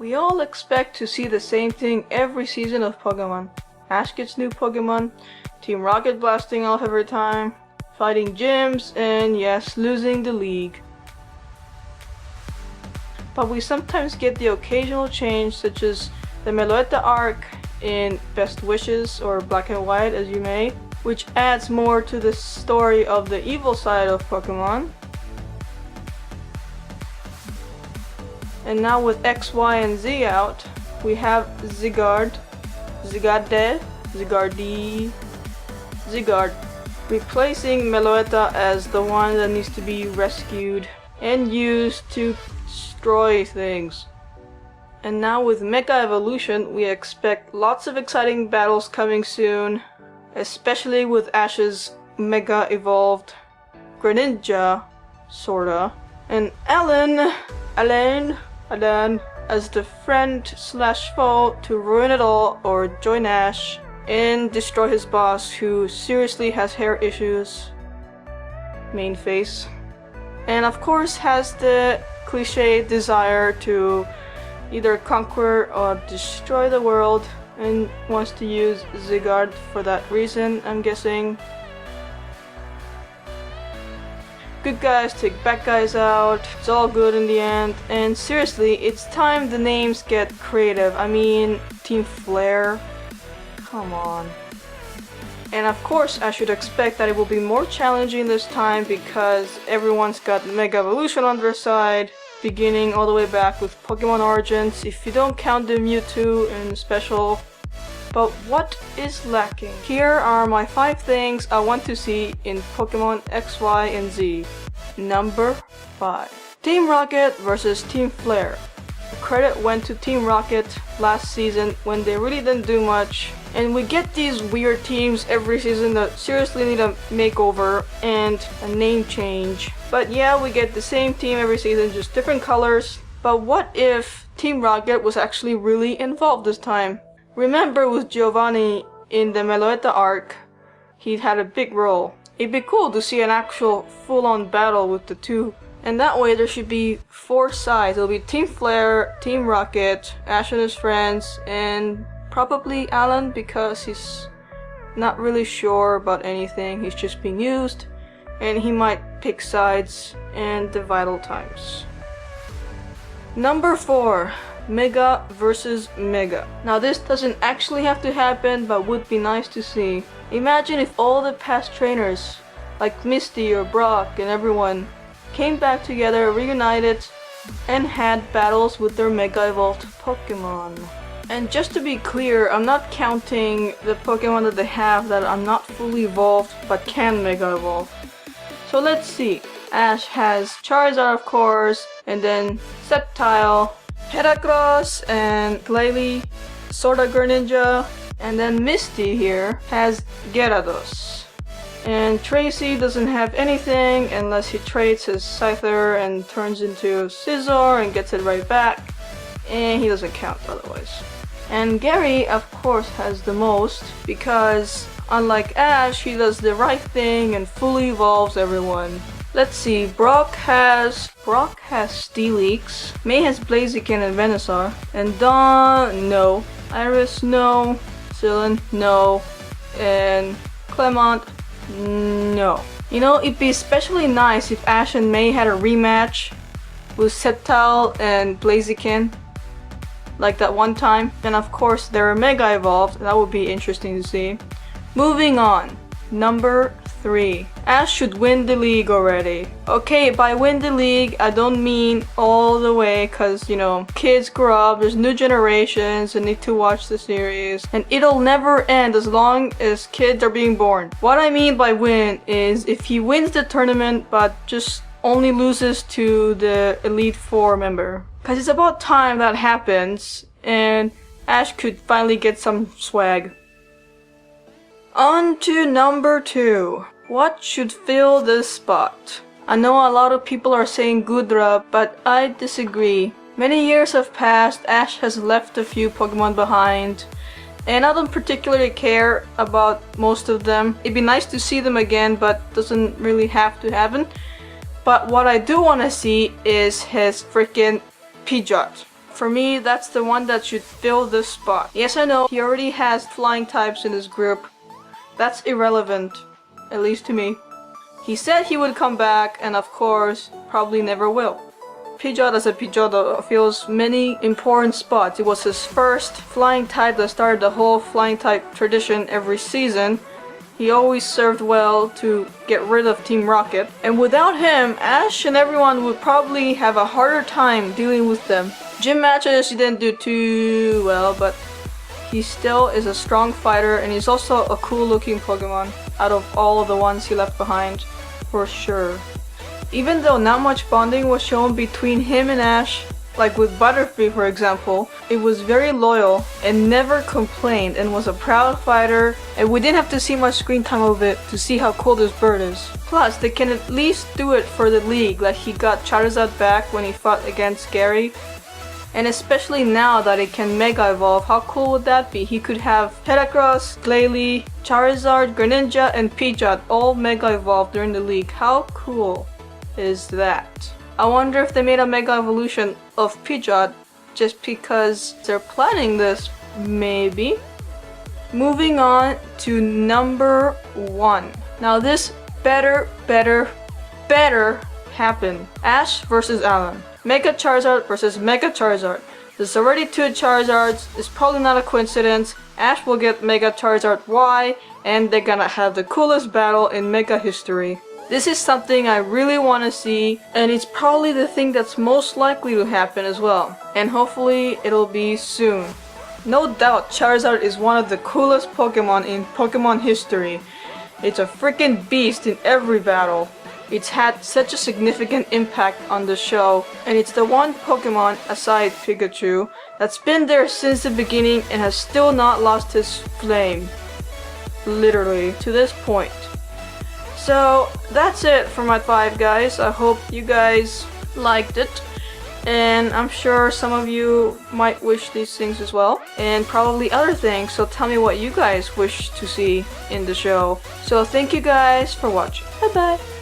We all expect to see the same thing every season of Pokemon. Ash gets new Pokemon, Team Rocket blasting off every time, fighting gyms, and yes, losing the league. But we sometimes get the occasional change, such as the Meloetta arc in Best Wishes or Black and White, as you may, which adds more to the story of the evil side of Pokemon. And now with XY&Z out, we have Zygarde, replacing Meloetta as the one that needs to be rescued and used to destroy things. And now with Mega Evolution, we expect lots of exciting battles coming soon, especially with Ash's Mega Evolved Greninja, sorta, and Alan as the friend/foe to ruin it all or join Ash and destroy his boss, who seriously has hair issues, main face, and of course has the cliche desire to either conquer or destroy the world and wants to use Zygarde for that reason, I'm guessing. Good guys take bad guys out, it's all good in the end, and seriously, it's time the names get creative. I mean, Team Flare, come on. And of course, I should expect that it will be more challenging this time because everyone's got Mega Evolution on their side, beginning all the way back with Pokemon Origins, if you don't count the Mewtwo in Special. But what is lacking? Here are my 5 things I want to see in Pokemon XY and Z. Number 5. Team Rocket versus Team Flare. Credit went to Team Rocket last season when they really didn't do much. And we get these weird teams every season that seriously need a makeover and a name change. But yeah, we get the same team every season, just different colors. But what if Team Rocket was actually really involved this time? Remember with Giovanni in the Meloetta arc, he had a big role. It'd be cool to see an actual full-on battle with the two. And that way there should be 4 sides. It'll be Team Flare, Team Rocket, Ash and his friends, and probably Alan because he's not really sure about anything. He's just being used and he might pick sides in the vital times. Number 4. Mega versus Mega. Now this doesn't actually have to happen, but would be nice to see. Imagine if all the past trainers, like Misty or Brock and everyone, came back together, reunited, and had battles with their Mega Evolved Pokemon. And just to be clear, I'm not counting the Pokemon that they have that are not fully evolved but can Mega Evolve. So let's see. Ash has Charizard, of course, and then Sceptile, Heracross, and Glalie, sorta Greninja, and then Misty here has Gyarados. And Tracy doesn't have anything unless he trades his Scyther and turns into Scizor and gets it right back, and he doesn't count otherwise. And Gary, of course, has the most because unlike Ash, he does the right thing and fully evolves everyone. Let's see, Brock has Steelix, May has Blaziken and Venusaur, and Dawn, no, Iris, no, Sylvan, no, and Clemont, no. You know, it'd be especially nice if Ash and May had a rematch with Sceptile and Blaziken, like that one time. And of course, they're Mega Evolved, that would be interesting to see. Moving on, number 3. Ash should win the league already. Okay, by win the league, I don't mean all the way, cause you know, kids grow up, there's new generations and need to watch the series, and it'll never end as long as kids are being born. What I mean by win is if he wins the tournament but just only loses to the Elite 4 member. Cause it's about time that happens and Ash could finally get some swag. On to number 2. What should fill this spot? I know a lot of people are saying Gudra, but I disagree. Many years have passed, Ash has left a few Pokemon behind, and I don't particularly care about most of them. It'd be nice to see them again, but doesn't really have to happen. But what I do want to see is his freaking Pidgeot. For me, that's the one that should fill this spot. Yes, I know, he already has flying types in his group. That's irrelevant, at least to me. He said he would come back, and of course, probably never will. Pidgeot as a Pidgeot fills many important spots. It was his first flying type that started the whole flying type tradition every season. He always served well to get rid of Team Rocket. And without him, Ash and everyone would probably have a harder time dealing with them. Gym matches he didn't do too well, but he still is a strong fighter, and he's also a cool looking Pokemon out of all of the ones he left behind, for sure. Even though not much bonding was shown between him and Ash, like with Butterfree for example, it was very loyal and never complained and was a proud fighter, and we didn't have to see much screen time of it to see how cool this bird is. Plus, they can at least do it for the league, like he got Charizard back when he fought against Gary. And especially now that it can Mega Evolve, how cool would that be? He could have Heracross, Glalie, Charizard, Greninja, and Pidgeot all Mega Evolve during the league. How cool is that? I wonder if they made a Mega Evolution of Pidgeot just because they're planning this, maybe. Moving on to number 1. Now this better happen. Ash versus Alan. Mega Charizard versus Mega Charizard. There's already 2 Charizards. It's probably not a coincidence. Ash will get Mega Charizard Y, and they're gonna have the coolest battle in Mega history. This is something I really want to see, and it's probably the thing that's most likely to happen as well. And hopefully it'll be soon. No doubt Charizard is one of the coolest Pokemon in Pokemon history. It's a freaking beast in every battle. It's had such a significant impact on the show, and it's the one Pokemon, aside Pikachu, that's been there since the beginning and has still not lost his flame. Literally, to this point. So, that's it for my 5, guys. I hope you guys liked it. And I'm sure some of you might wish these things as well. And probably other things, so tell me what you guys wish to see in the show. So thank you guys for watching. Bye bye!